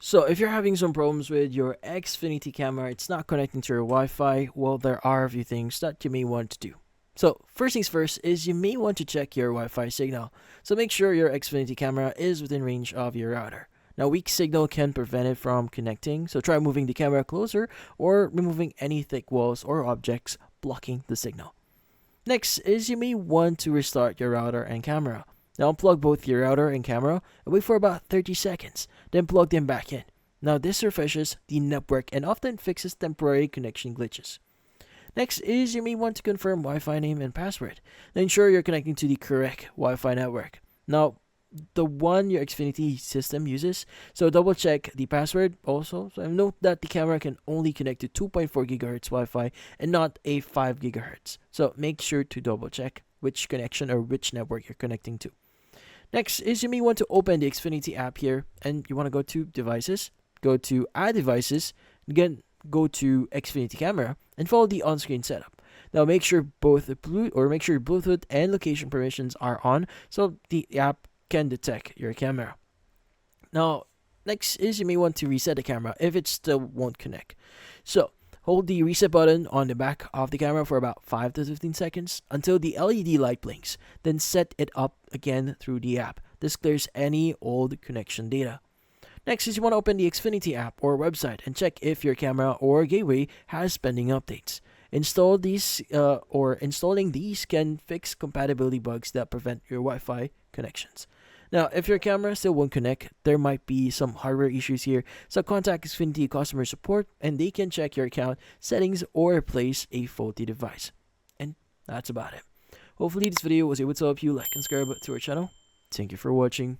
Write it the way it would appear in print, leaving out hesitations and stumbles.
So if you're having some problems with your Xfinity camera, it's not connecting to your Wi-Fi, well, there are a few things that you may want to do. So first things first is you may want to check your Wi-Fi signal. So make sure your Xfinity camera is within range of your router. Now weak signal can prevent it from connecting, so try moving the camera closer or removing any thick walls or objects blocking the signal. Next is you may want to restart your router and camera. Now unplug both your router and camera and wait for about 30 seconds, then plug them back in. Now this refreshes the network and often fixes temporary connection glitches. Next is you may want to confirm Wi-Fi name and password. Now ensure you're connecting to the correct Wi-Fi network. Now the one your Xfinity system uses. So double check the password also. So note that the camera can only connect to 2.4 gigahertz Wi-Fi and not a 5 gigahertz. So make sure to double check which connection or which network you're connecting to. Next is you may want to open the Xfinity app here and you want to go to devices, go to add devices, again go to Xfinity camera and follow the on-screen setup. Now make sure make sure Bluetooth and location permissions are on so the app can detect your camera. Now, next is you may want to reset the camera if it still won't connect. So, hold the reset button on the back of the camera for about 5 to 15 seconds until the LED light blinks. Then set it up again through the app. This clears any old connection data. Next is you want to open the Xfinity app or website and check if your camera or gateway has pending updates. Installing these can fix compatibility bugs that prevent your Wi-Fi connections. Now, if your camera still won't connect, there might be some hardware issues here, so contact Xfinity customer support and they can check your account settings or replace a faulty device. And that's about it. Hopefully this video was able to help you. Like and subscribe to our channel. Thank you for watching.